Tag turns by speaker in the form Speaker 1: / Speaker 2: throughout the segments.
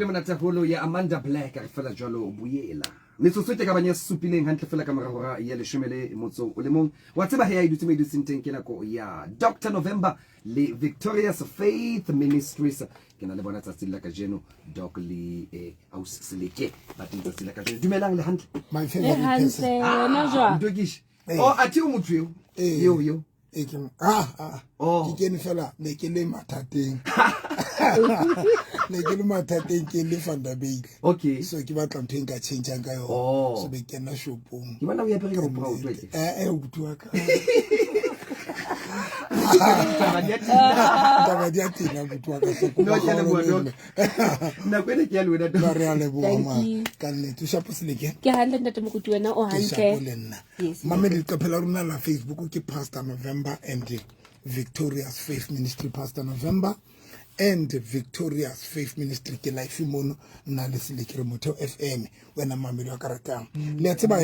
Speaker 1: pele monate holo ya Amanda Black a fela jwalo boyela metsotso te ka banya supileng hantle fela ka moragora ya leshemele motso o le mong wa tseba he ya idutse me dutse nteng ke nako ya Dr November le Victorious Faith Ministries ke na le bona tsa tsela ka jeno doc le aus seleke ba teng tsa tsela ka jeno dumelang le hantle
Speaker 2: my favorite person
Speaker 1: na jwa dogish oh ati o motho yo
Speaker 2: ke kene fela ne ke le mathateng ne ke le mathateng ke le Vanderbilt
Speaker 1: okay
Speaker 2: so ke batla ntho nka change ka yo so be ke na shopong
Speaker 1: ke bona o ya pere ka proud wetse
Speaker 2: o butua ka taba dia tina butua ka so
Speaker 1: no ke le bua na kwene ke ya lona
Speaker 2: do re ale bua ma ka nne tu shapo seleke
Speaker 3: ke handle ntate mokutu wena o hantle
Speaker 2: mamedi ka phela runa la Facebook ke Pastor November and Victorious Faith Ministry Pastor November and Victorious Faith Ministry ke life mono na le selekere motho FM wena mamedi wa karatang le tseba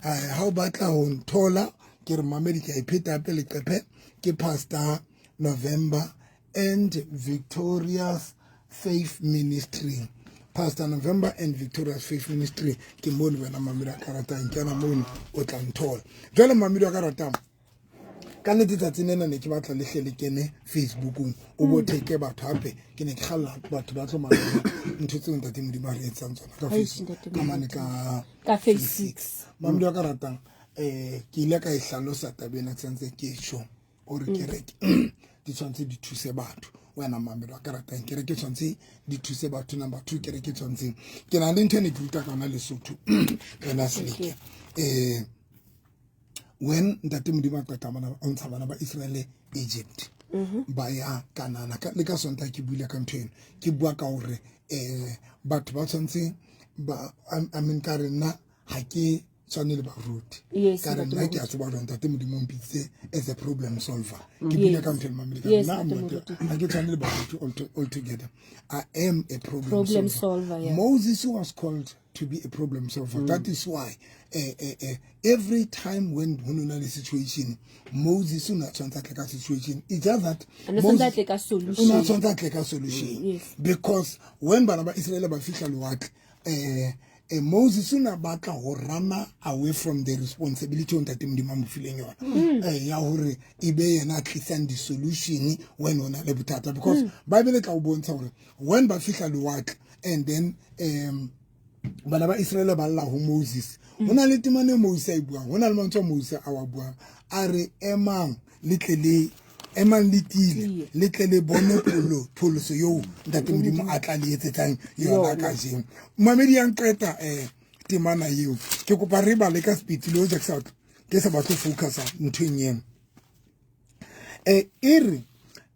Speaker 2: ha o batla ho nthola ke re mamedi ke ipheta pele qepe ke Pastor November and Victorious Faith Ministry Pastor November and Victorious Faith Ministry ke mono wena mamedi wa karatang ke na mono o tla nthola jwale mamedi wa karatang ka nne tsatsing nena ne ke batla le hlele kene Facebookung o bo theke batho hape ke ne ke khalla batho ba tlo mara ntho tse ntate mo di ba re etsang tsona ka Facebook ka mane ka
Speaker 3: Facebook
Speaker 2: mamedi wa karatang ke ile ka ihlalosa tabena tsentse ke sho o re ke reke di tshwantse di thuse batho wena mamedi wa karatang ke re ke tshwantse di thuse batho number 2 ke re ke tshwantse ke na le ntho ne ke ruta kana Lesotho kana seleke when ntate modimo qeta bana o ntsha bana ba Israel Egypt ba ya Kanana le ka sonta ke buile ka ntweng ke bua ka hore batho ba tshwantse ba I mean ka rena ha ke tswane le ba root ka rena ke a tseba hore ntate modimo mpitse as a problem solver ke buile ka ntweng mamedi na ha ke tswane le ba root all together I am a problem solver. Moses was called to be a problem solver. That is why every time when a situation, Moses una like a situation. It's just that
Speaker 3: Moses like a solution.
Speaker 2: Like a solution. Yes. Because when Banaba Israel official work, Moses una baka run away from the responsibility on that the feeling you ibe na Christian the solution when on a lebutata because Bible ka ubonsa when official work and then bana ba Israel ba lla ho Moses hona le timane Moses a bua hona le mantso Moses a wa bua a re emang little little bone polo so yo ntate modimo a tla le etsetsang yona ka jeng mamedi yang qeta timana eo ke kopa re ba le ka speed le o jackson ke sa batho focus ntweng yen iri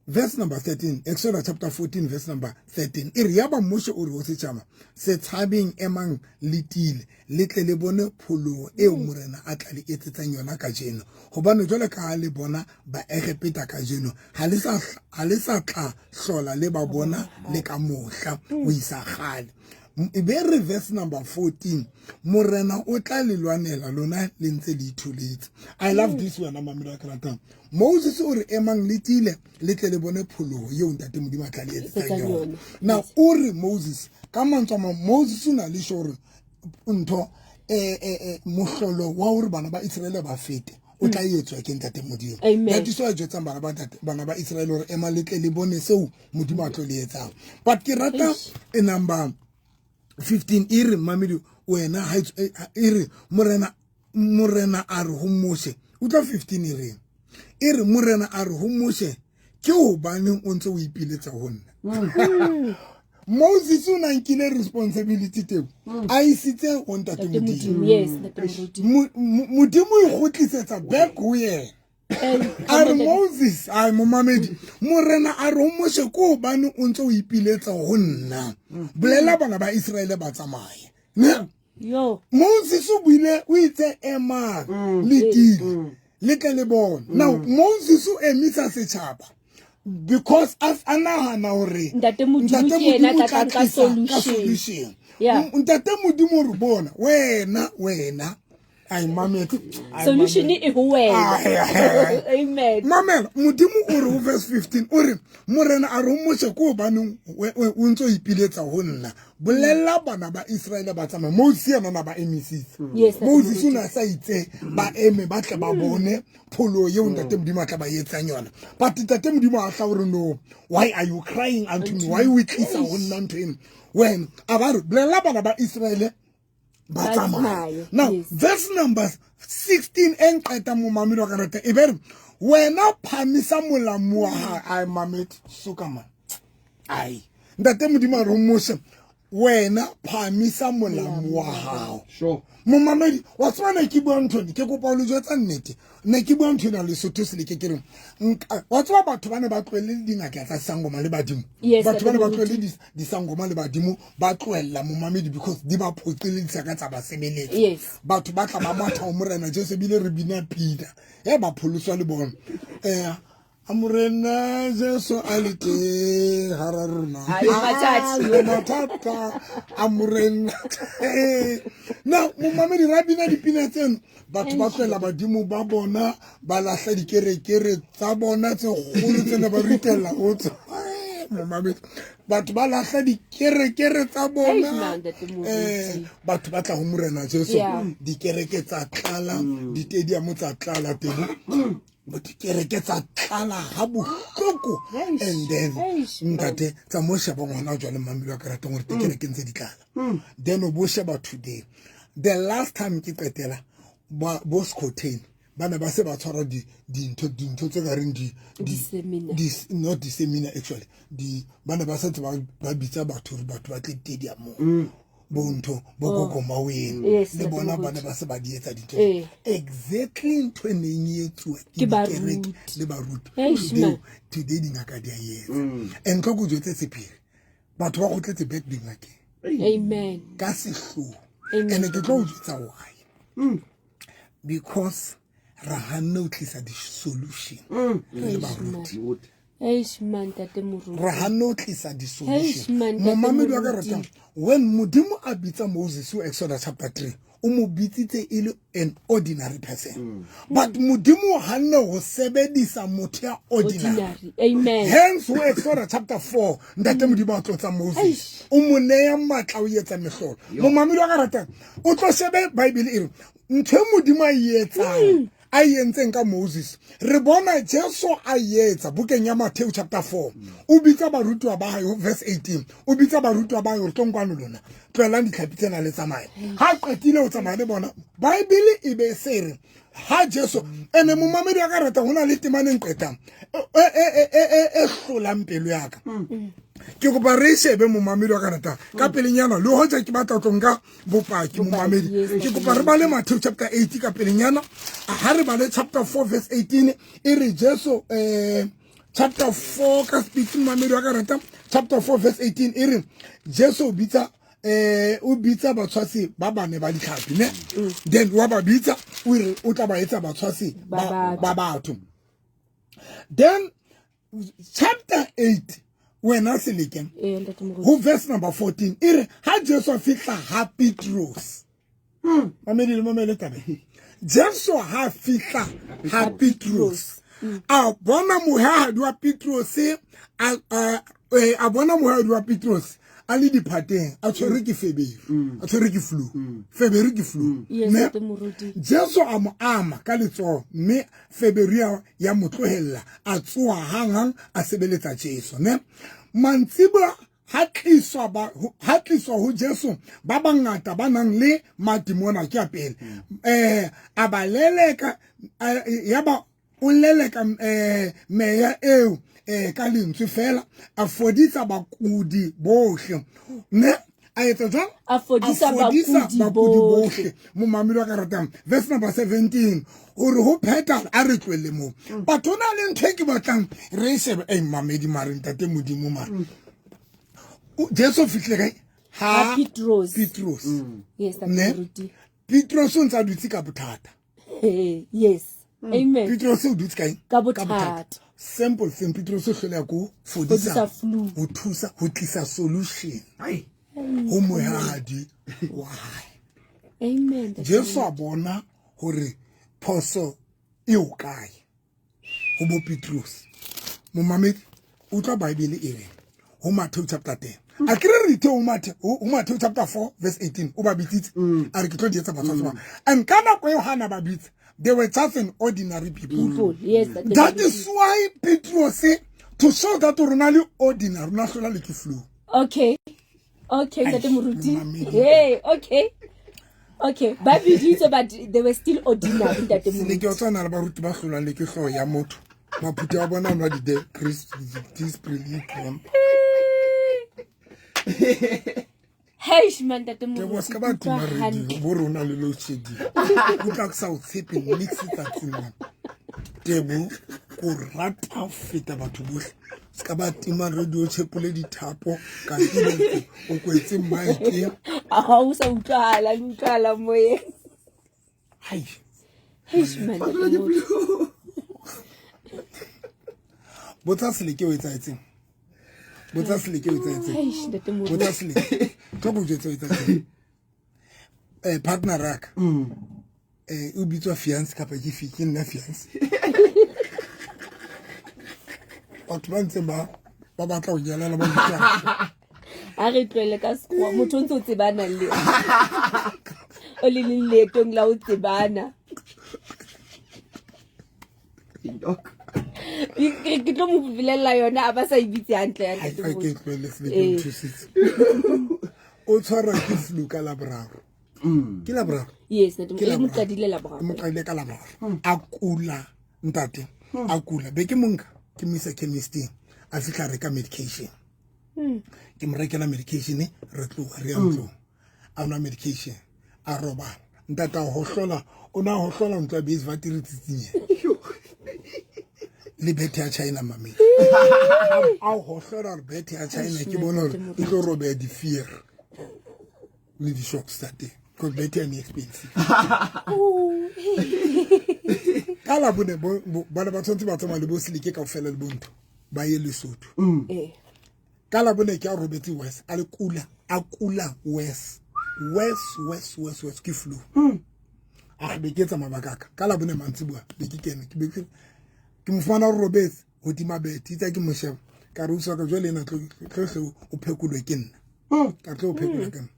Speaker 2: verse number 13 Exodus chapter 14 verse number 13 iri yaba moshe o re o se chama se tshabeng emang litile letle le bone pholo e o morena a tla le etsetsang yona ka jeno hobane jole ka le bona ba egepeta ka jeno ha le sa tla hlola le ba bona le ka mohla o isa gale Iberi verse number 14 morena o tla le lwanela lona le ntse le ithuletse. I love this one mamedi wa karatang Moses o re emang litile letle le bone pholo ye ntate modimo tla le etsa yona now o re Moses ka mantswa Moses una le shore ntho mohlolo wa hore bana ba Israel ba fete o tla etswa ke ntate modimo ya diso a jetsang bana ba Israel hore ema letle le bone seo modimo a tlo le etsang but ke rata number 15 iri mamedi wena iri morena a re ho Mose utla 15 iri morena a re ho Mose ke ho baneng o ntse o ipiletsa ho nna Moses una nkile responsibility teo a isitse ho ntate modimo
Speaker 3: yes
Speaker 2: modimo e gotlisetsa back ho yena are Moses ay momamedi morena a re ho Mose ko bane o ntse o ipiletsa ho nna bolela bana ba Israel ba tsamaye ne
Speaker 3: yo
Speaker 2: Moses o buile o itse ema litile le bona now Moses o emisa setšhaba because as anahana hore
Speaker 3: ntate modimo ke yena tla ka solution
Speaker 2: ntate modimo re bona wena ai mametse
Speaker 3: solution e ho wena amen
Speaker 2: mamela modimo o re ho verse 15 o re morena a re ho mose ko baneng o ntso ipiletsa ho nna bolella bana ba Israele ba tsama Moses yana na ba emisitse Moses una sa itse ba eme ba tle ba bone pholo ye ntate modimo a tla ba yetsang yona but ntate modimo a tla re no why are you crying unto me why we tlisa ho nna ntho eno when abaru bolella bana ba Israele batsamaya now verse number 16 enqeta mo mamelo wa karata e bere wena phamisa molamu wa ha ai mamet sukama ai ntate modimo a re mose wena phamisa molamu wa hao
Speaker 1: sure
Speaker 2: mo mamedi wa tswana ke bua ntho ke kopa o le jwetsa nnete ne ke bua ntho na le sotho se le ke kereng wa tswa batho bana ba tlwele dingaka tsa sangoma le badimo batho bana ba tlwele di sangoma le badimo ba tlwella mo mamedi because di ba phoqeledisa ka tsa ba sebeletsa batho ba tla ba matha o morena Jesu bile re bina pina ba pholoswa le bona amurena Jesu alite hararuna matata amurena na mo mamedi rabina dipina tseno batho ba tlwela badimo ba bona ba lahla dikerekere tsa bona tse kgolo tsena ba ritella o tsa mo mamedi batho ba lahla dikerekere tsa bona batho ba tla ho morena Jesu dikereke tsa tlala ditediamo tsa tlala teng but kereke tsa tlala ha bohloko and then ntate tsa mo sheba ngwana o jwale mamelo a karata gore kereke ntse di tlala then o bo sheba today the last time ke qetela bo Scottain bana ba se ba tshwara dintho tse ka reng not the seminar actually bana ba se ba bitsa batho ba tle stadium bonto bokoko maweng le bona bana ba se ba di etsa dintho exactly ntho e neng e etsuwa ke kereke le baruti today dingaka di a etsa and tlo go jwetse sephiri batho ba go tletse back dingakeng
Speaker 3: amen
Speaker 2: ka sehloho and ke tlo jwetsa why because ra hanna o tlisa di solution le baruti ra hanna o tlisa di solution mo mamedi wa ka ratang when modimo a bitsa Moses o Exodus chapter 3 o mo bitsitse ile an ordinary person but modimo hanna ho sebedisa motho ya ordinary
Speaker 3: amen
Speaker 2: hence o Exodus chapter 4 ntate modimo a tlotsa Moses o mo neya matla o yetsa mehlolo mo mamedi wa ka ratang o tlo shebe bible e re ntho modimo a yetsang a yentseng ka Moses re bona Jesu a yetsa bukeng ya Matthew chapter 4 o bitsa barutwa ba hae verse 18 o bitsa barutwa ba hae tlo nkwana lona tloelang ditlhapitsena le tsamaya ha qetile o tsamaya le bona bible e be sere ha Jesu ene mo mamedi ya ka rata hona le temaneng qetang e hlolang pelo ya ka ke go ba re shebe mo mamedi wa ka rata ka pelenyana le hoja ke batla tlonga bopaki mo mamedi ke go ba re ba le Matthew chapter 8 ka pelenyana ha re ba le chapter 4 verse 18 e re Jesu chapter 4 ka speaking mamedi wa ka rata chapter 4 verse 18 e re Jesu bitsa o bitsa batshwasi ba bane ba ditlhapi ne then wa ba bitsa o tla ba etsa batshwasi ba batho then chapter 8 when I say again, who verse number 14? Ire ha Jesu fitla ha Petrus. Mamedi tabe. Jesu ha fitla ha Petrus. A bona muha dua Petrus a bona muha dua Petrus. Ali di patin a tshwere ke feberu a tshwere ke flu feberu ke flu Jesu a mo ama ka letso mme feberu ya motlohella a tsoa hanghang a sebeletsa Jesu ne mantsiba ha tliswa ho Jesu ba bangata ba nang le madimona ke a pele a baleleka ya ba o leleka meya eo ka lentswe fela a fodisa bakudi bohle ne a etsa jwang
Speaker 3: a fodisa bakudi
Speaker 2: bohle mo mamelo wa ka ratang verse number 17 hore ho pheta a re tlwele mo batho na le ntwe ke batlang re shebe mamedi mare ntate modimo mare Jesu fihle kae ha
Speaker 3: Petrus
Speaker 2: yes Petrus o ntsa dutse ka bothata
Speaker 3: yes amen
Speaker 2: Petrus o dutse kae
Speaker 3: ka bothata
Speaker 2: simple thing Petrus o hlola go fodisa flu ho thusa ho tlisa solution ho mohadi why
Speaker 3: amen
Speaker 2: Jesu a bona hore phoso e o kae ho bo Petrus mo mamedi o tla Bible e re ho Matthew chapter 10 a kere re ho Matthew chapter 4 verse 18 o ba bitsitse a re ke tlo di etsa batho ba and kana go Yohana ba bitse they were just an ordinary people.
Speaker 3: Yes,
Speaker 2: that is why Petrus say to show that Ronaldo ordinary national le flu.
Speaker 3: Okay, Ntate Moruti. Hey, okay. But they were still ordinary, Ntate Moruti.
Speaker 2: Le ke o tsana ba ruti ba hlola le ke hlo ya motho. Maphuti a bona nwa di Chris this brilliant one.
Speaker 3: Hey, man, Ntate
Speaker 2: Ke
Speaker 3: Moruti.
Speaker 2: was ka ba tuma re bo rona le lo tshedi. O tla ka South Tipping mix it at tsena. Tebo go rata feta batho bohle. Ska ba tima radio tshepole dithapo ka ile o kwetse maike.
Speaker 3: O sa utlwala moye.
Speaker 2: Hai.
Speaker 3: Hey, man, Ntate Moruti.
Speaker 2: Botsa sele ke o etsaetseng.
Speaker 3: Hey, Ntate Moruti.
Speaker 2: Botsa sele. Tlo go jetsa etsaetseng. Partner raka. O bitswa fiance kapa ke fiki nna fiance. Batho ba ntse ba batla go nyalela ba motho.
Speaker 3: A re tlwele ka sekgowa motho ntse o tsebana le o le letong la o tsebana. Ke tlo mo bulela yona a ba sa ibitse hantle ya Ntate Moruti.
Speaker 2: Ke tlwele fle thusitse. O tshwara ke flu ka laboraro. Ke laboraro.
Speaker 3: Yes, Ntate Moruti. Mo qadile laboraro.
Speaker 2: Mo qadile ka laboraro. A kula ntate. A kula be ke monka ke misa chemist a fitla reka medication. Ke mo rekela medication re tloga re ntlo. A nwa medication a roba. Ntata ho hlola o na ho hlola ntwa base va tiritsinye. Le bete ya China mami. A ho hlola bete ya China ke bona hore e tlo roba di fear. Le di shock state. Because bete ya expensive. Kala bone bana ba tshwantse ba tsama le bo silike ka ofela le bonto ba ye Lesotho. Kala bone ke a robetse west a le kula west ke flu. A be ke tsama bakaka kala bone mantsibua be ke kene ke mo fana robetse ho tima beti tsa ke mo sheba ka re usa ka jole na tlo o phekulwe ke nna ka tlo o phekulwe ke nna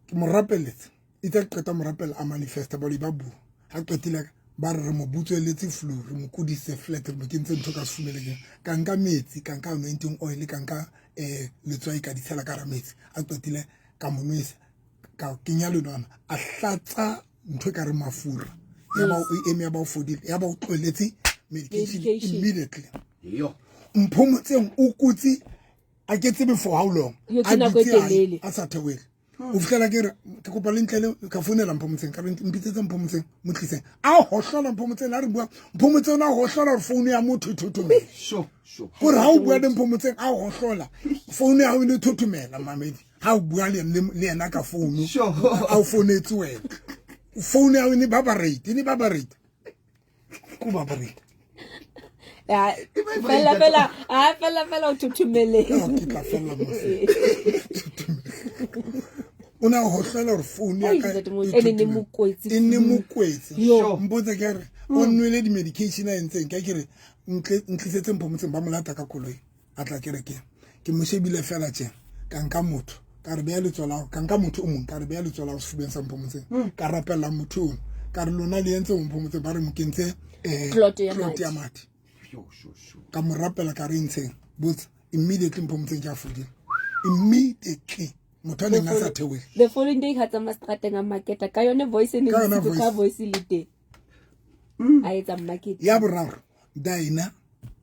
Speaker 2: ke mo rapeletse itse qeta mo rapela a manifesta ba le babu ha qetile ba re mo butsweletse flu re mo kudise flat re mo kentse ntho ka sumeleng ka nka metsi ka nka anointing oil ka nka letswai ka di tshela ka ra metsi a qetile ka mo nwesa ka kenya lenwana a hlatsa ntho ka re mafura ya ba o eme ya ba o fodile ya ba o tloletse medication immediately
Speaker 1: yo
Speaker 2: mphomotseng o kutsi a ke tsebe for how long a sa thewele o fitlela ke re ke kopa le ntlele ka fonela mphomotseng ka re mpitsetse mphomotseng mo tliseng a ho hlola mphomotseng a re bua mphomotseng na ho hlola re phone ya motho thothomela
Speaker 1: sure
Speaker 2: gore ha o bua le mphomotseng a ho hlola phone ya o le thothomela mamedi ha o bua le yena ka phone a o fonetse wena phone ya o ni babarate ku babarate
Speaker 3: ya fela o thothomele
Speaker 2: ke tla fela mo una ho hlola re phone ya ka
Speaker 3: ene
Speaker 2: mokwetsi mbotse ke re o nwele di medication a entseng ka ke re ntlisetse mphomotseng ba molata ka koloi a tla ke re ke mo shebile fela tse ka nka motho ka re beya letsola ka nka motho o mong ka re beya letsola o sefubeng sa mphomotseng ka rapella motho ka re lona le entse mphomotseng ba re mo kentse
Speaker 3: clot ya
Speaker 2: mati ka mo rapela ka re ntsheng but immediately mphomotseng ka fodile immediately motho le nga sa thewe
Speaker 3: the following day hatsa mastrateng a market ka yone voice ne ka voice le te a etsa market
Speaker 2: ya boraro Daina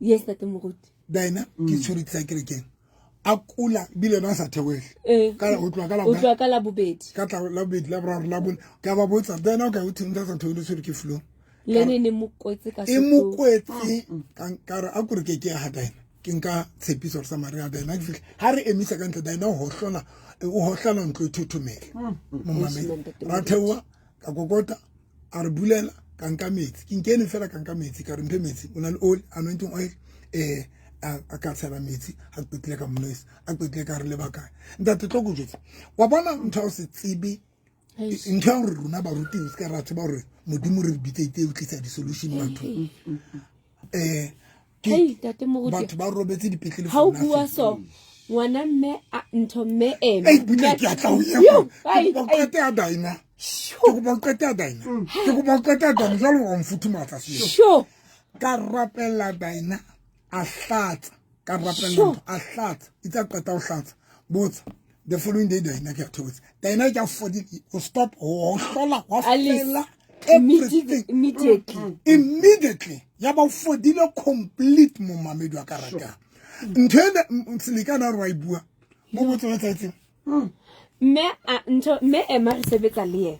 Speaker 3: yes Ntate Moruti
Speaker 2: Daina ke tshwritsa kerekeng a kula bile na sa thewele ka o tlwa ka
Speaker 3: la bobedi
Speaker 2: ka tla la bobedi la boraro la bone ka ba botsa Daina o ka o thinta sa thewele tshwiri ke flu
Speaker 3: lene ne mokwetse ka
Speaker 2: e mokwetse ka re a kure ke ha Daina ke nka tshepiso sa Maria Daina ha re emisa ka ntle Daina o hohlala ntlo thothomela mo mame ra thewa ka kokota a re bulela ka nka metsi ke nkene fela ka nka metsi ka re mphe metsi o na le oil anointing oil a ka tshela metsi a qetile ka monese a qetile ka re le baka ntate tlo go jwetsa wa bona ntho o se tsibi ntho ya gore rona baruti o ska ra tseba gore modimo re bitse o tlisa di-solution batho
Speaker 3: Hey, Tate Moruti.
Speaker 2: batho ba robetse dipetlele
Speaker 3: Ha o
Speaker 2: for
Speaker 3: bua
Speaker 2: nothing.
Speaker 3: so, ngwana mme a ntho mme ema.
Speaker 2: Ei, butle ke a tla o
Speaker 3: Yo,
Speaker 2: ema.
Speaker 3: ai,
Speaker 2: Ke kopa o
Speaker 3: ai.
Speaker 2: qete ya Dina. Ke kopa o qete ya Dina. Ke kopa o qete ya Dina. Jwale o mfuthumatsa seo.
Speaker 3: Sure.
Speaker 2: Ka rapella Dina a hlatsa. Ka rapella
Speaker 3: Sure.
Speaker 2: ntho a hlatsa. Itsa qeta o hlatsa. Botsa. The following day Dina ke a thotse. Dina ke a fodi o stop o hlola wa
Speaker 3: Alice,
Speaker 2: fela everything immediately ya ba fodile complete mo mamedi wa karata. Ntwele mtsilikana rwa ibua. Mo botsa wa tsatsi.
Speaker 3: mme ema re sebetsa le yena.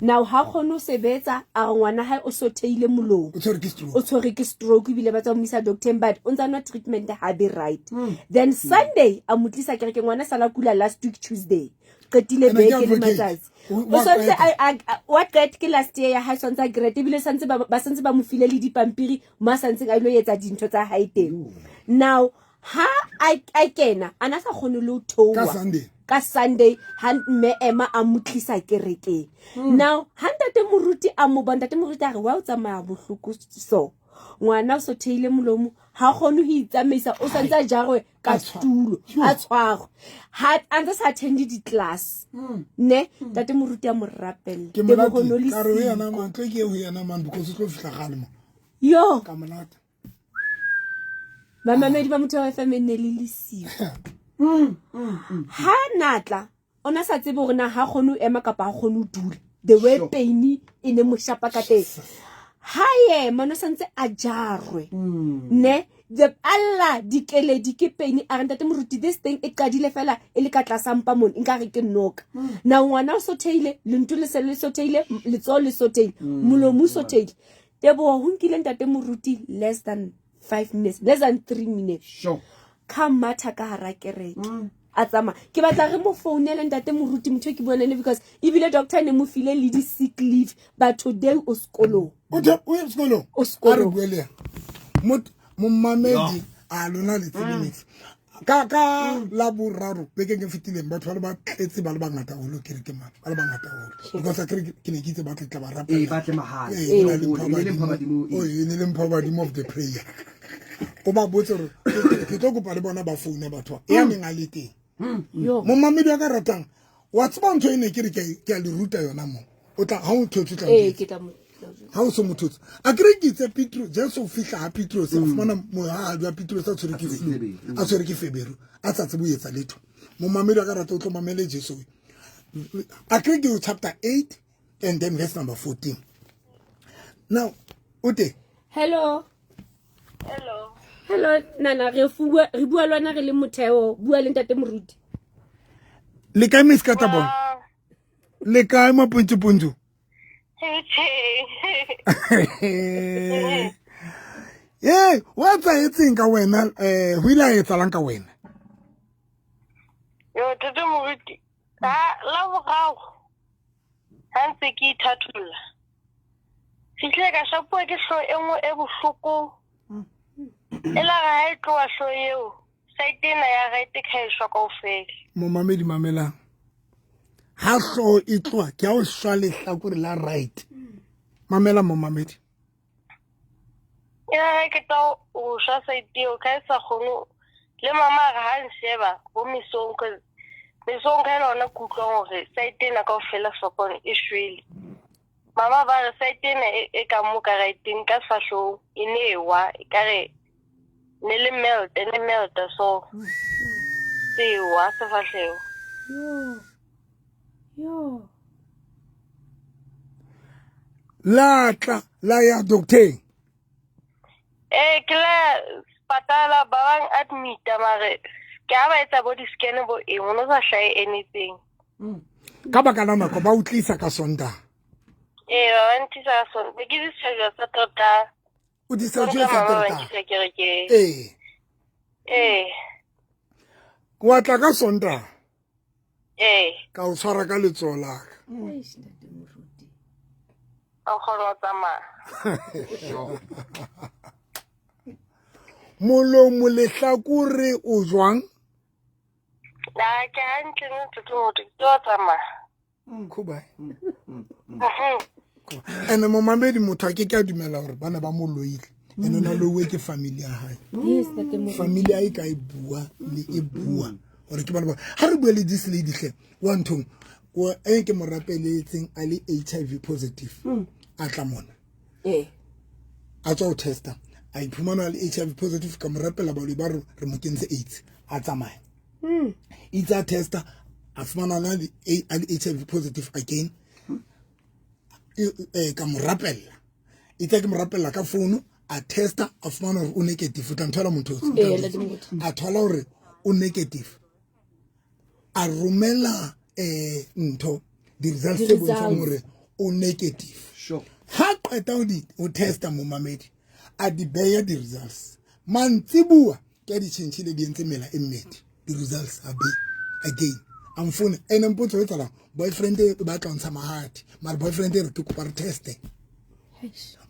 Speaker 3: Now ha khone o sebetsa a re ngwana hae o sotheile molomo.
Speaker 2: O tshwere ke stroke.
Speaker 3: O tshwere ke stroke ebile ba tsa mmisa doctor but o ntsa nwa treatment ha be right. Then Sunday a mutlisa ke re ke ngwana sala kula last week Tuesday. Qetile beke le matsatsi. O sontse what grade ke last year ya ha sontse grade ebile santse ba santse ba mo file le dipampiri ma santse a ilo etsa dintho tsa hae teng. Now ha I kena ana sa khone le o thowa ka Sunday ha mme ema a mutlisa kerekeng. Now ha Ntate Moruti a mo bona Ntate Moruti a re wa o tsamaya bohloko so ngwana o so theile molomo ha khone ho itsamaisa o santse jarwe ka stulo a tshwarwa ha antse sa attend di class ne Ntate Moruti a mo rapella
Speaker 2: Ke monate ka re yana man ke ho yana man because o tlo fihla gale mo
Speaker 3: yo
Speaker 2: ka monate
Speaker 3: ba mamedi ba motho wa FM ne le lesiwa ha natla ona sa tsebe gore na ha khone o ema kapa ha khone o dula the way pain e ne mo shapa ka teng ha ye mano santse a jarwe ne the alla dikeledi ke pain a re Ntate Moruti this thing e qadile fela e le ka tlasa mpa mone nka re ke noka na ngwana o sotheile le ntu le se le sotheile le tso le sotheile molomo sotheile tebo ho nkile Ntate Moruti less than 5 minutes less than 3 minutes
Speaker 1: Sure.
Speaker 3: Come matha ka hara kereke a tsama ke batla re mo founela Ntate Moruti motho ke bonene because ebile doctor ne mo file le di sick leave but today o skolo
Speaker 2: o ye skolo
Speaker 3: o skolo
Speaker 2: re buele mo mamedi a lona le 3 minutes ka la boraro beke ke fitileng batho ba tletse ba le bangata o lo kereke man ba le bangata o because ke ne ke itse ba tla ba rapela
Speaker 1: ba tle mahala
Speaker 2: ne le mphabadi of the prayer o ba botse re ke tlo kopa le bona ba founa batho ya menga le teng
Speaker 3: yo
Speaker 2: mo mamedi wa ka ratang wa tseba ntho ene ke re ke a le ruta yona mo o tla ha o thotse tla
Speaker 3: ke tla mo
Speaker 2: ha o so mothotse a kre ke tse Petro jesu fihla ha Petro se fumana mohadi wa Petro sa tshwere ke flu a tshwere ke feberu a tsa tsebo etsa letho mo mamedi wa ka rata o tlo mamele Jesu a kre ke chapter 8 and then verse number 14 now ote
Speaker 3: hello nana re bua lwana re le motheo bua le Ntate Moruti
Speaker 2: le ka miss ka tabon le ka ma puntu what's etseng ka wena ho ile a etsalang ka wena
Speaker 4: yo Ntate Moruti la borao ha ntse ke ithatholla fihle ka shapua ke hlo engwe e bohloko ela ga e tloa hlo eo site ena ya right ka ishwa kaofela
Speaker 2: mo mamedi mamela ha hlo e tloa ke a o shwa le hlakore la right mamela mo mamedi
Speaker 4: ya ke ta o shwa site eo ka sa khono le mama ga ha nsheba bo misong ka lona kutlwa hore site ena kaofela sopone e shwele mama ba re site ena e ka mo ka right-eng ka sahlo inewa ka re ne le melt so sewa se fahleo
Speaker 3: yo
Speaker 2: la ya doctor
Speaker 4: ke la patala ba bang admit mare ke a ba etsa body scan bo eng o no sa hlae anything
Speaker 2: ka baka la nako ba utlisa ka sonda
Speaker 4: ba ntisa son be ke di tsaya sa tota
Speaker 2: o di sa jwa sa tota wa tla ka sonda ka o tshwara ka letsola
Speaker 3: Ntate Moruti
Speaker 4: a khona tsama
Speaker 2: molomo lehlakore o jwang
Speaker 4: la ke hantle Ntate Moruti ke tsama
Speaker 2: Kubai. And momamedi motho a ke ke a dumela hore bana ba mo loile ene na lowe ke family ya hae
Speaker 3: Yes, Ntate Moruti.
Speaker 2: family ai ka e bua le e bua hore ke bana ba ha re bua le this lady hle wa nthong wa ke mo rapeletseng a le HIV positive a tla mona a tswa o testa a iphumana le HIV positive ka mo rapela ba le ba re mo kentse AIDS a tsamaya it's a tester a fumana le HIV positive again ka mo rapela itse ke mo rapela ka phone a tester a fumana hore o negative ta nthola motho a thola hore o negative a romela ntho di results tse bontshang hore o negative
Speaker 1: Sure.
Speaker 2: ha qeta o testa mo mamedi a di beya di results mantsibua ke di tshentshile di entse mela e mmedi di results a be again amfuna ene mpotso e tsala boyfriend ba tla ntsha mahadi mara boyfriend re ke kopa re teste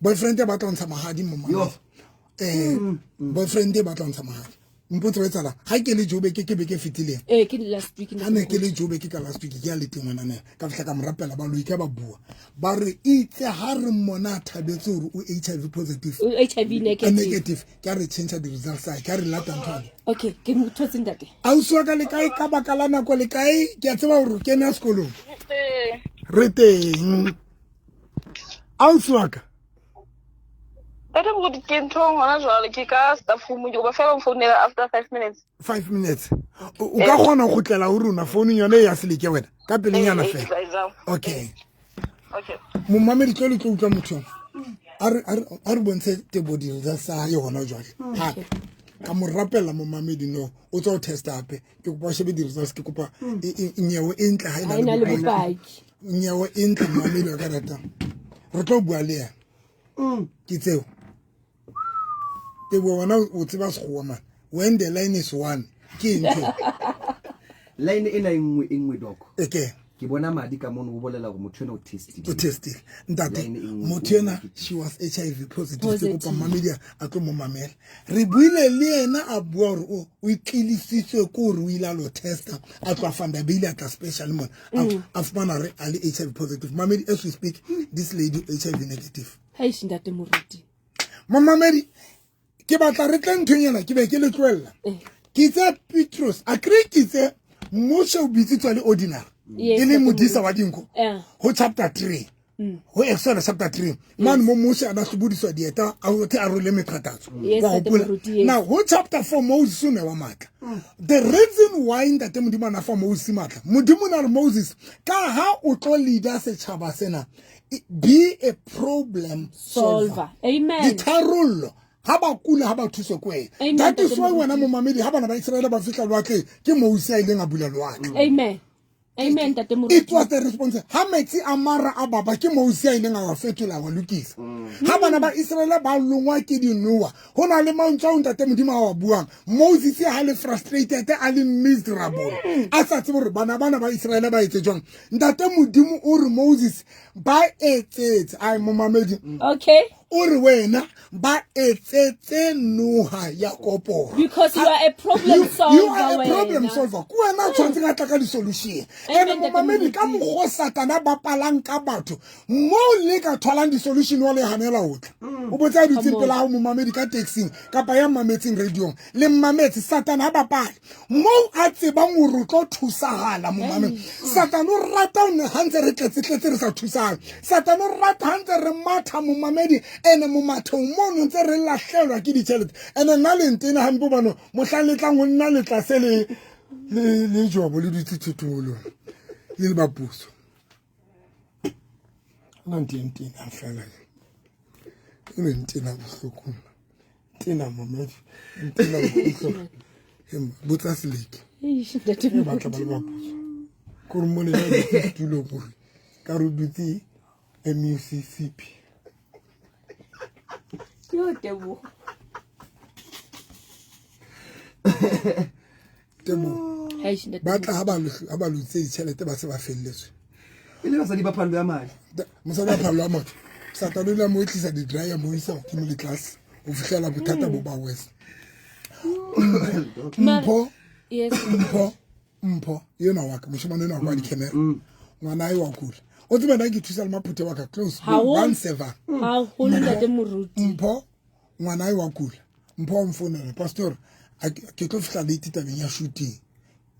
Speaker 2: boyfriend ba tla ntsha mahadi mo mamedi boyfriend ba tla ntsha mahadi mpotso e tsala ha ke le jobe ke be ke fitileng
Speaker 3: ke last week
Speaker 2: ha ne ke le jobe ke ka last week ke ya le tengwana ne ka fihla ka morapela ba lo ika ba bua ba re itse ha re mona thabetse hore o HIV positive
Speaker 3: HIV negative
Speaker 2: ka re change the results ka re lata ntwana
Speaker 3: okay ke motho ntate
Speaker 2: a uswa ka le kae ka bakala nako le kae ke a tseba hore ke na sekolong re teng a uswa ka
Speaker 4: Tate Moruti ke nthong hona jwale ke ka staff room ke ba fela mfounela after 5 minutes
Speaker 2: 5 minutes o ka gona go tlela ho runa phone yone ya seleke wena ka pelenyana fela okay mo mamedi tlo le tlo utlwa motho a re bontshe te body za sa yo hona jwale ha ka mo rapela mo mamedi no o tsao test ape ke kopa shebe di results ke kopa nyewe e ntle ha ina le
Speaker 3: bopaki
Speaker 2: nyewe e ntle mamedi wa ka rata re tlo bua le yena ke tseo te bona o tseba se man when the line is one ke ntho
Speaker 1: line ena engwe doko
Speaker 2: okay
Speaker 1: ke bona madi ka mono o bolela go motho ena o
Speaker 2: testing ntate motho ena she was HIV positive ke kopa mamedia a tlo mo mamela re buile le yena a bua hore o iklilisitswe ko re o ile lo testa a tla fanda bile at special mon a fumana re ali HIV positive mamedi as we speak this lady HIV negative
Speaker 3: ha e ntate Moruti
Speaker 2: mamedi ke batla re tla ntonyana ke be ke le tloella ke tse Petrus a kre ke tse mo se o bitsitswa le ordinary ke le modisa wa dinko ho chapter 3 ho Exodus chapter 3 man mo Mose ana hlobudiswa dieta a o te a role meqhatatso now ho chapter 4 Moses ne wa matla the reason why that modimo ana fa Moses matla modimo na Moses ka ha o tlo leader setjhaba sena be a problem solver
Speaker 3: amen
Speaker 2: ditharollo ha ba kula ha ba thuswe kwena that is why wena mo mamedi ha bana ba Israel ba fihla lwatle ke Moses a ileng a bula lwatle
Speaker 3: amen amen tate Moruti
Speaker 2: it was the response ha metsi amara a baba ke Moses a ileng a wa fetola wa lukisa ha bana ba Israel ba longwa ke di Noah hona le mountsa ntate modimo wa buang Moses ha le frustrated a le miserable a sa tsebo re bana ba Israel ba etse jwang ntate modimo o re Moses ba etsetse ai mo mamedi
Speaker 3: okay
Speaker 2: o re wena ba etsetse Noah ya kopo
Speaker 3: because you are a problem solver
Speaker 2: you are a problem solver ku wena tshwantse ga tla ka di solution ene mo mamedi ka mo satana ba palang ka batho mo le ka tholang di solution wa le hanela otla o botsa di tsepela ha mo mamedi ka taxing kapa ya mametsing radio le mametsi satana ba pala mo a tsebang o re tlo thusahala mo mamedi satana o rata o ne hantse re tletse re sa thusang satana o rata hantse re matha mo mamedi ene mo matho mo ntse re lahlelwa ke ditšhelete ene nna le ntena hampo bano mohlang tlang go nna le tlase le jobo le ditsithutolo le ba puso na ntena fela le ntena bohloko ntena momedi ntena bohloko botsa seleke e batla ba le ba puso gore mo le ditulo gore ka re dutse Mississippi
Speaker 3: yo tebo
Speaker 2: ba tla ha ba lutse ditšhelete ba se ba felletswe
Speaker 1: ile ba sa di ba phalo ya mali
Speaker 2: mosadi a phalo ya motho satano le mo tlisa di dryer mo isa ke mo le class o fihlela bothata bo ba west mpho yena wa ka moshimane na kwa di camera ngwana e wa kula o tsebe na ke thusa le maphuthe wa ka close
Speaker 3: Ha o-
Speaker 2: 17
Speaker 3: ha go ntate moruti
Speaker 2: mpho ngwana e wa kula mpho o mfonela pastor ke tlo fihla late tabeng ya shooting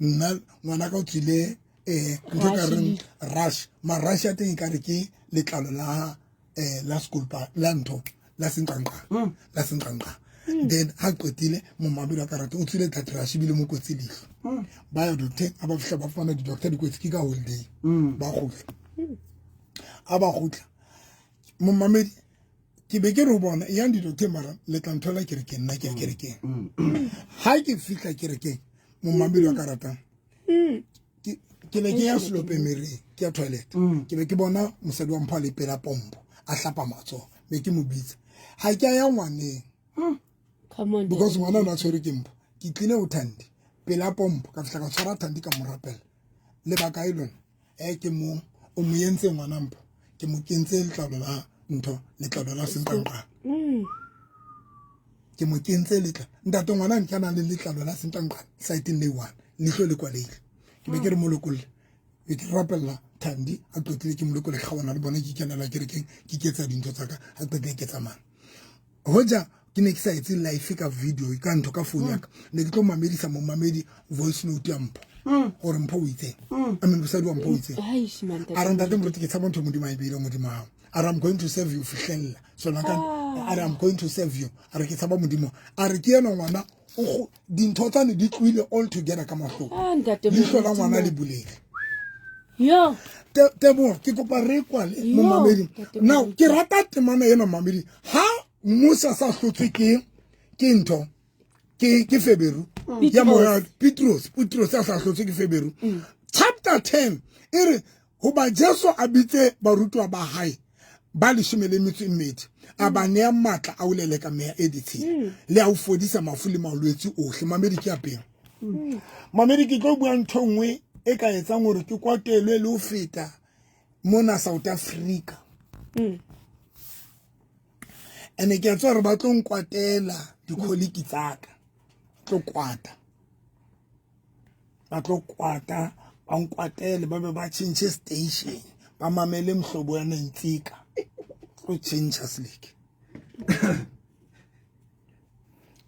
Speaker 2: nna ngwana ka o tsile ntho ka reng rush ma rush ya teng ka re ke letlalo la school pa la ntho la senqanqa then ha qetile mo mabelo ka rata o tsile that rush bile mo kotsi lihlo ba ya doctor aba fihla ba fana di doctor di kwetsi ke ka holiday ba khutla aba khutla mo mamedi ke be ke re bona ya di doctor mara le tla nthola ke re ke nna ke ya kerekeng ha ke fihla kerekeng mo mabelo ka rata ke le ke ya slope mere ke ya toilet ke be ke bona mosadi wa mpha le pela pompo a hlapa matso be ke mo bitsa ha ke ya ngwaneng
Speaker 3: come on
Speaker 2: because ngwana o na tshwere ke mpho ke tlile o thandi pela pompo ka fihla ka tshwara thandi ka mo rapela le ba ka ilona ke mo o mo yentse ngwana mpho ke mo kentse letlalo la ntho letlalo la senqanqa ke mo kentse letla ntate ngwana nke na le letlalo la senqanqa site le one lihlo le kwaleile ke be ke re molokolle ke rapella thandi a qetile ke molokole kgawana le bona ke kenela kerekeng ke ketsa dintho tsa ka a qetile ke tsamana hoja ke ne ke sa etse live ka video ka ntho ka phone ya ka ne ke tlo mamedisa mo mamedi voice note ya mpho gore mpho o itse a me bosadi wa mpho o itse
Speaker 3: Aish, man,
Speaker 2: a re ntate motho ke tsama ntho modimo a ebile modimo hao a re I'm going to serve you fihlella sona ka a re I'm going to serve you a re ke tsaba modimo a re ke yena ngwana o dintho tsa ne di tlwile all together ka mahloko
Speaker 3: ntate
Speaker 2: lihlo la
Speaker 3: moruti
Speaker 2: ngwana
Speaker 3: man.
Speaker 2: le bulele
Speaker 3: yo
Speaker 2: tebo ke kopa re kwale mo
Speaker 3: Yo,
Speaker 2: mamedi
Speaker 3: Ntate
Speaker 2: now
Speaker 3: Moruti.
Speaker 2: ke rata temana ena mamedi ha musa sa hlotswe ke ntho ke Feberu ya moya Petros a sa hlotswe ke Feberu chapter 10 ere ho ba Jesu a bitse barutwa ba hae ba 12 a ba nea matla a ulele ka mea editing le a ufodisa mafu le malwetse ohle mamedi ke apeng mamedi ke go bua ntho nngwe e ka etsang gore ke kwatelwe le ho feta mona South Africa ene ke tswa re ba tlo nkwatela dikholiki tsaka tlo kwata ba tlo kwata ba nkwatele ba be ba change station ba mamele mhlobo ya Nantsika o change slike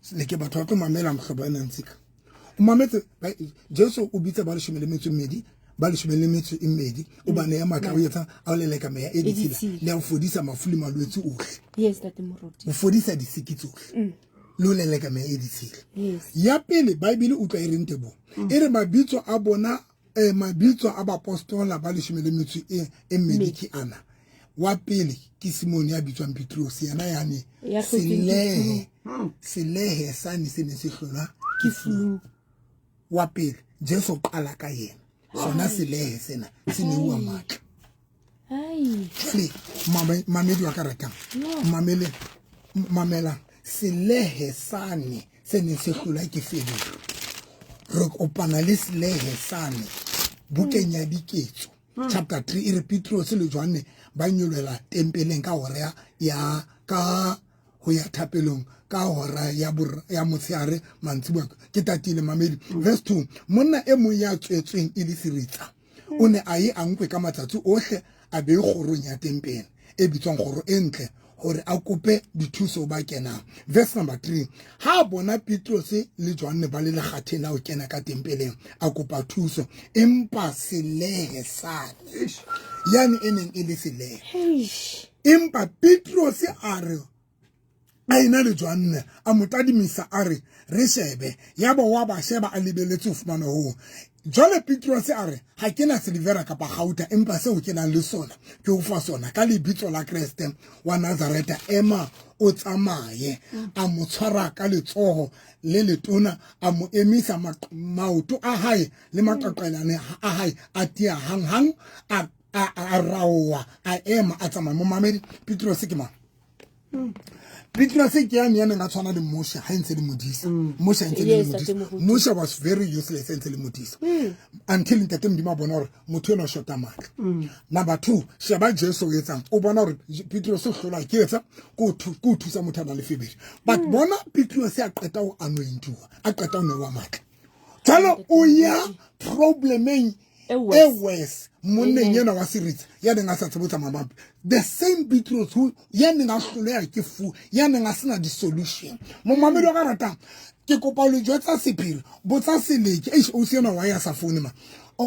Speaker 2: slike batho ba tlo mamela mhlobo ya Nantsika o mametse Jesu o bitsa ba 12 ba 12 o ba ne ya matla o yetsa a le ka meya editsila le a fodisa mafu le malwetse ohle
Speaker 3: yes tate moruti
Speaker 2: o fodisa disiki tsohle lo le ka meya editsila
Speaker 3: yes
Speaker 2: ya pele bible o tla e reng tebo e re mabitso a bona mabitso a bapostola ba 12 ke ana wa pele ke Simon ya bitswang Petros yana yane
Speaker 3: Ya hlotseng
Speaker 2: selehe sane se ne se hlola
Speaker 3: ke flu
Speaker 2: wa pele Jesu qala ka yena sona selehe sena se ne wa matla
Speaker 3: ai
Speaker 2: hle mamedi wa ka ratang mamela selehe sane se ne se hlola ke Feberu re kopana le selehe sane bukeng ya diketso chapter 3 e re Petros le Johanne ba nyolela tempeleng ka hora ya ka ho ya thapelong ka hora ya motsheare mantsibuya ke tatile mamedi verse 2 monna e mong ya tswetsweng e le siritsa o ne a ye a nkwe ka matsatsi ohle a be kgorong ya tempele e bitswang kgoro e ntle hore a kope dithuso ba kenang verse number 3 ha bona Petros le Johanne ba le lekgathe la ho kena ka tempeleng a kopa thuso empa selehe sane yani eneng e le selehe empa Petros a re a ina le Johanne a motadimisa a re re shebe ya bo wa ba sheba a lebeletse ho fumana ho jole Petros a re ha ke na silivera kapa gauta empa se o ke nang le sona ke o fa sona ka lebitso la Kriste wa Nazareta ema o tsamaye a mo tshwara ka letsoho le letona a mo emisa maoto a hae le maqaqelane a hae a tia hang a rawa a ema a tsamaya mo mamedi Petros ke mang Petros ke yana yana nga tshwana le Moshe ha ntse le modisa Moshe ntse le modisa Moshe was very useless ntse le modisa until ntate modimo bona hore motho eno shota matla number 2 sheba Jesu o etsang o bona hore Petros o hlola ke etsa ko thusa motho ana le Feberu but bona Petros a qeta o anointiwa a qeta o ne wa matla jalo o ya problemeng worse monneng yena wa seritsa ya neng a sa tsebotsa mabapi the same beetroot who ya neng a hloleha ke fu ya neng a sena di-solution momamedi wa ka ratang ke kopa lo jwetsa sephiri botsa seleke o se yena wa ya sa foune ma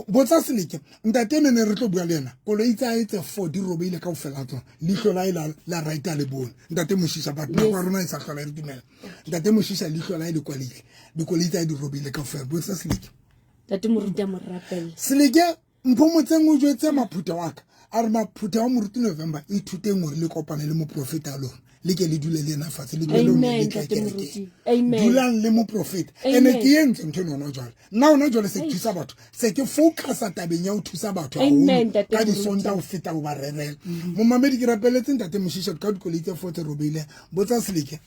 Speaker 2: botsa seleke ntate ne re tlo bua le yena koloi tsa etse 4 di robeile ka ofela tsona lihlo la right a le bone ntate moshisha but na kwa rona isa hlola re dumela ntate moshisha lihlo la ile kwalile dikoloi tsa di robeile ka ofela botsa seleke
Speaker 3: tate moruti a morapela
Speaker 2: seleke mphomotseng o jwetse maphuta wa ka a re maphuta wa moruti November e thuteng hore le kopane le moprofeta a lona le ke le dule le ena fatshe le dule le tla kereke dulang le moprofeta ene ke yentse ntho nona jwale nna ona jwale se thusa batho se ke focusa tabeng ya o thusa batho ka di sonda o feta o ba rerela mo mamedi ke rapeletse ntate moshisha ka dikoloi tse 40 robile botsa seleke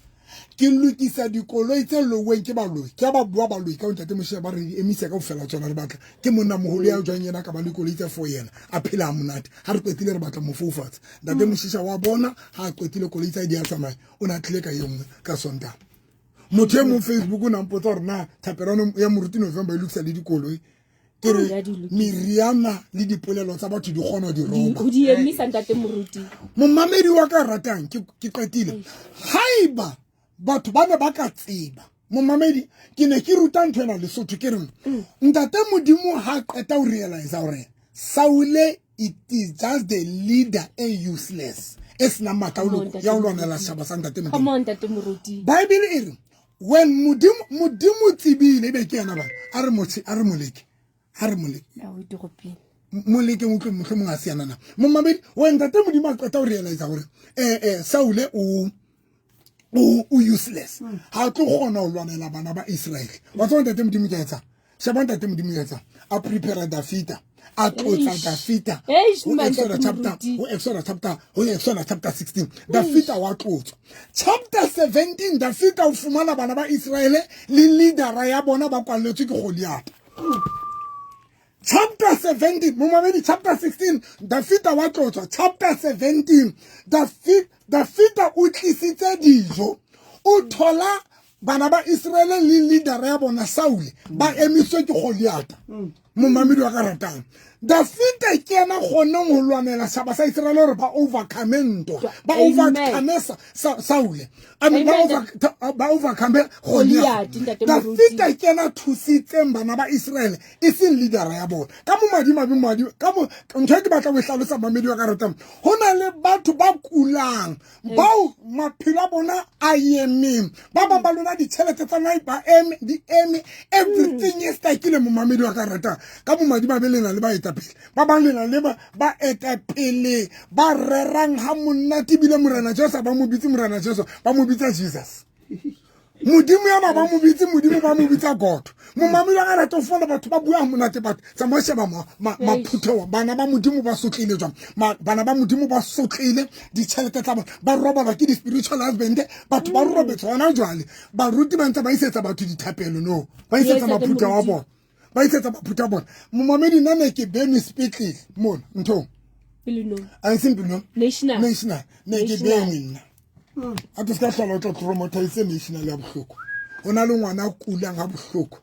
Speaker 2: ke lokisa dikoloi tse loweng ke baloi ke ba bua baloi ka ntate moshisha ba re emisa ka ofela tsona re batla ke monna moholo ya jwang yena ka ba le koloi tse 4 yena a phela monate ha re kwetile re batla mofofatsa ntate moshisha wa bona ha kwetile koloi tse di a tsamaya o na tlile ka yengwe ka sonda motho e mo Facebook o na mpotsa hore na thaperano ya moruti November e lokisa le dikoloi ke re miriana le dipolelo tsa batho di kgona di roba
Speaker 3: o di emisa ntate moruti
Speaker 2: momamedi wa ka ratang ke qetile haiba batho ba ne ba ka tseba momamedi ke ne ke ruta ntho ena Lesotho ke reng ntate modimo ha qeta o realize hore Saule it is just the leader and useless esna mataulo ya o lona la shaba sa ntate modimo
Speaker 3: come on ntate moruti
Speaker 2: Bible e re when modimo tsibile be ke yana ba a re moleke
Speaker 3: ya o diropeng
Speaker 2: moleke motho mong a siana na momamedi when ntate modimo a qeta o realize hore Saule o useless ha tlo gona o lwanela bana ba Israel wa tsona ntate modimo ke etsa shaba ntate modimo ke etsa a prepare Davida a tlotsa Davida Exodus chapter 16 Davida wa tlotsa chapter 17 Davida o fumana bana ba Israel le leader ya bona ba kwalletswe ke Goliath chapter 17 momamedi chapter 16 Davida wa tlotsa chapter 17 Davida o tlisitse dijo o thola bana ba Israel le leader ya bona Saul ba emiswe ke Goliath momamedi wa ka ratang Davida ke yena gone go lwanela shaba sa Israel hore ba overcome ba overcome Saul ba overcome Goliath Davida ke yena thusitseng bana ba Israel e seng leader ya bona ka mo madi ka mo ntho ke batla go hlalosa mamedi wa ka ratang hona le batho ba kulang bao maphila bona a yemeng ba ba lona di tšhelete tsa nai ba everything is like le momamedi wa ka ratang ka mo madi ba belena le ba etapele ba banglela le ba etapele ba rerang ha monate bile morena Joseph ba mo bitse morena Joseph ba mo bitsa Jesus modimo yana ba mo bitse modimo ba mo bitsa God momamedi wa ka rata o fola batho ba bua monate batho tsa mo sheba maphuthewa bana ba modimo ba sotlile jwang bana ba modimo ba sotlile di tšhelete tsa bona ba robalwa ke di spiritual husband batho ba robetsa hona jwale ba ruti ba ntse ba isetsa batho dithapelo no ba isetsa maphuta wa bona ba isetsa maphuta bona momamedi nane ke bene speaking mona ntho
Speaker 3: Pilino
Speaker 2: a simple no
Speaker 3: national
Speaker 2: ne ke bene a tse ka hlola tlo promotize national ya bohloko ona le ngwana a kulang ha bohloko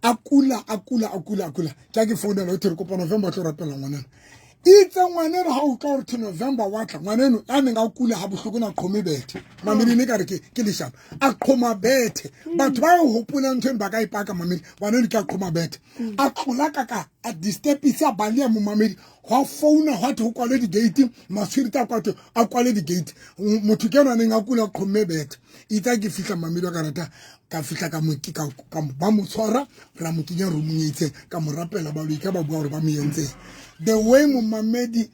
Speaker 2: a kula tja ke founa le re kopa November tlo rapela ngwana itse ngwana re ha o ka re November wa tla ngwana no a neng a kula ha bohloko na qhome bethe mamedi ne ka re ke le shapa a qhoma bethe batho ba ho hopola ntho ba ka ipaka mamedi bana di ka qhoma bethe a tlola ka a disturb isa bale mo mamedi wa founa ha go kwale di gate maswirita kwato a kwale di gate motho ke neng a kula qhome bethe itse ke fihla mamedi wa karata ka fihla ka moki ka ba mo tshwara ra mo kinya roomong itse ka mo rapela ba lo ka ba bua hore ba mo yentse the way momamedi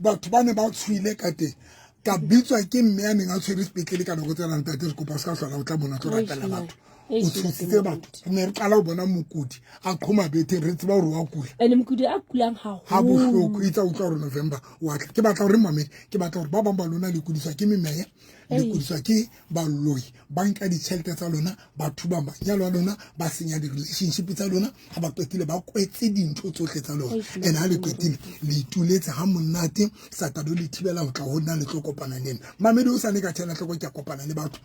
Speaker 2: batho ba ne ba tshwile ka teng ka bitswa ke mme ya neng a tshwere spetlele ka nako tsena ntate re kopa ska hlola o tla bona tlo ratela batho o tshositse batho ne re qala o bona mokudi a qhoma bethe re tseba hore wa kula
Speaker 3: ene mokudi a kulang
Speaker 2: ha bohloko itsa o tla hore November wa tla ke batla hore mamedi ke batla hore ba bang ba lona le kudiswa ke memeye le kudiswa ke baloi ba nka di tšhelete tsa lona batho ba manyalo a lona ba senya di relationship tsa lona ha ba kwetile ba kwetse dintho tsohle tsa lona ene ha le kwetile le ituletse ha monate satado le thibela ho tla ho nna le tlo kopana le nna mamedi o sa ne ka tshela tloko ke kopana le batho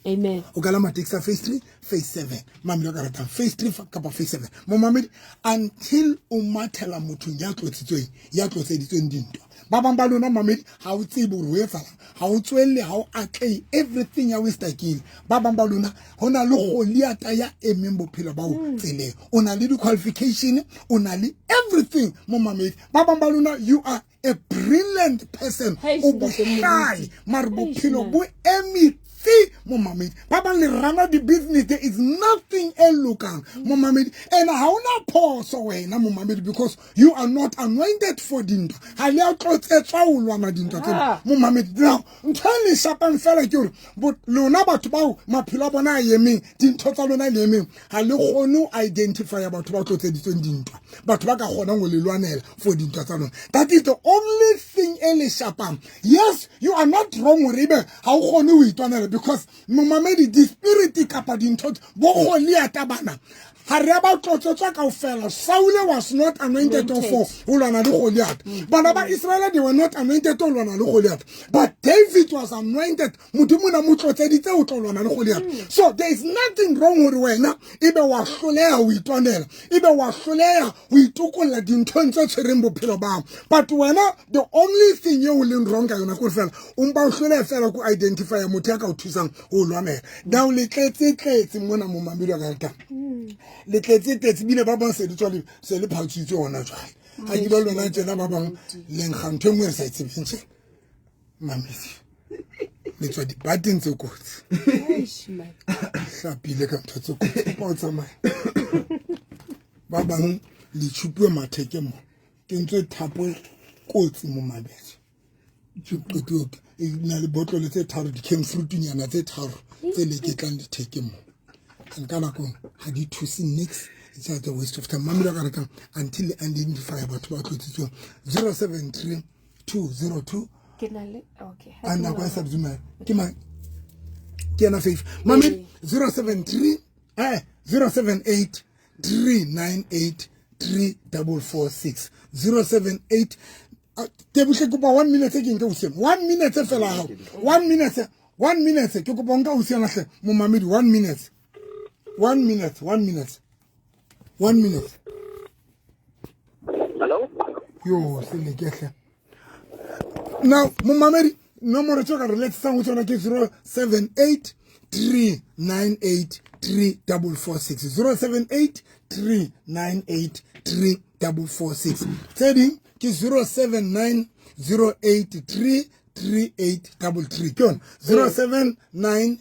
Speaker 3: Amen.
Speaker 2: o ka la matexa phase 3 phase 7 mamelo ka ratang phase 3 kapa phase 7 mo mamedi until o mathela motho ya tlotsitsweng ya tlotseditsweng dintwa ba bang ba lona mamedi ha o tsebe o etsalang ha o tswelle ha o atlei everything ya wistakile ba bang ba lona hona le goliata ya emeng bophelo ba o tseleng o na le di qualification o na le everything mo mamedi ba bang ba lona you are a brilliant person o bohlai mare bophelo bo emi mo mamedi ba bang le rana di business there is nothing lokang mo mamedi and how na phoso wena mo mamedi because you are not anointed for dintwa ha le a tlotsetswa o lwana dintwa tsena mo mamedi now ntshane shapang fela ke hore but lona batho bao maphelo a bona a yemeng dintho tsa lona le yemeng ha le kgone identify batho ba tlotseditsweng dintwa batho ba ka kgona go le lwanela for dintwa tsa lona that is the only thing ele shapang yes you are not wrong ribe ha o kgone o itwanela because momamedi di spirit kapa dintho bo goliata bana ha re ba tlotsetswa kaofela Saul was not anointed for ulwana le Goliath bana ba Israel they were not anointed ulwana le Goliath but David was anointed modimo na motlotseditse o tlolwana le Goliath so there is nothing wrong with wena ibe wa hloleha o itwanela ibe wa hloleha o itukolla dintho tse tshwereng bophelo ba but wena the only thing you will wrong ka yona go fela o mpa o hloleha fela go identify motho ya ka o thusang o lwanela now le tletse mona mo mamelo ka rata le tletse bile ba bang se di tswa se le phatsitse ona jwale ha ke ba lona tsena ba bang leng gantho ngwe sa itsebentse mamisi le tswa di buttons tse kotsi hlapile ka ntho tse kotsi ba tsamaya ba bang le tshupwe matheke mo ke ntse thapo kotsi mo mabetse tshupwe na le botlolo tse tharo di came fruitnyana tse tharo tse le ke tlang ditheke mo kana go ha di thusi next it's a waste of time mamela ka reka until identify batho ba tlotsitsweng 073 202
Speaker 3: kenale okay
Speaker 2: ana kwa subzuma ke ma ke na faith mami 073 078 398 3446 078 ke buhle kupa 1 minute ke nka usem 1 minute fela ha 1 minute ke kupa nka usem hle mo mamedi 1 minute 1 minute.
Speaker 5: Hello?
Speaker 2: Yo, silikehle. Now, Mumamedi, no more talk let's sound with 078 398 3446. 078 398 3446. Trading 079 083 3833. 079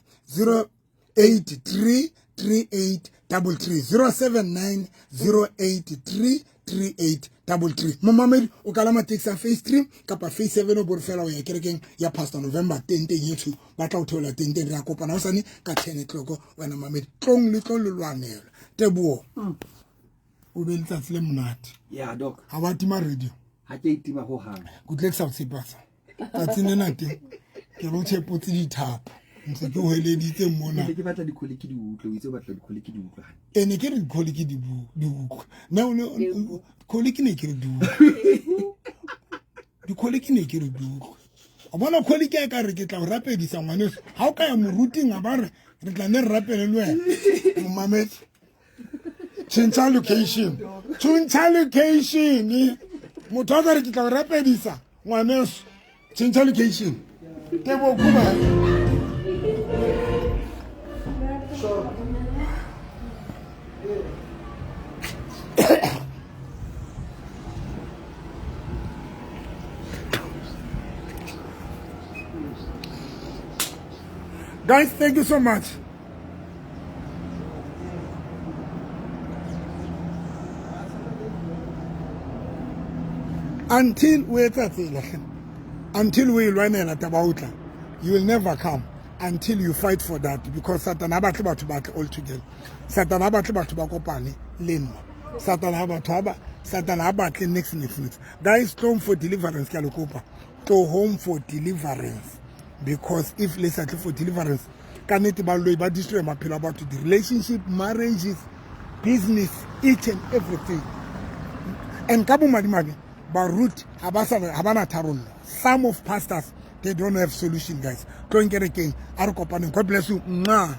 Speaker 2: 083 3833 079 083 3833. Momamedi o kalama taxi phase 3 kapa phase 7 o borfela o ya kerekeng ya Pastor November 10 yethu ba tla o theola 10 ra kopana o sane ka 10 o'clock wena mamedi tlong le lwanela tebuo o be letsatsi le monate
Speaker 1: yeah doc
Speaker 2: ha ba tima radio
Speaker 1: ha ke itima ho hang
Speaker 2: good luck south sepasa tsatsine nate ke lo tshepotse dithapo ntse ke hoeleditse mona
Speaker 1: ke batla dikhole ke di utlwe o itse o batla dikhole ke di utlwe
Speaker 2: ene ke re dikhole ke di utlwe na o khole ke ne ke re dikhole ke ne ke re utlwe a bona khole ke ka re ke tla o rapedisa ngwane ha o ka ya moruting a ba re tla ne rapele le wena mo mamet change location motho a re ke tla o rapedisa ngwane change location tebo kuba guys, thank you so much. Until we learn about you will never come until you fight for that because Satan abatli batho all together. Satan abatli batho ba kopane le nna. Satan abatli next. Guys, go for deliverance ka lokopa. Go home for deliverance. Because if let's say for deliverance, can it ba destroy maphelo about the relationship, marriages, business, each and everything. And kabu madimadi ba root habana tarollo. Some of pastors they don't have solution, guys. Don't get again. God bless you. Mwah.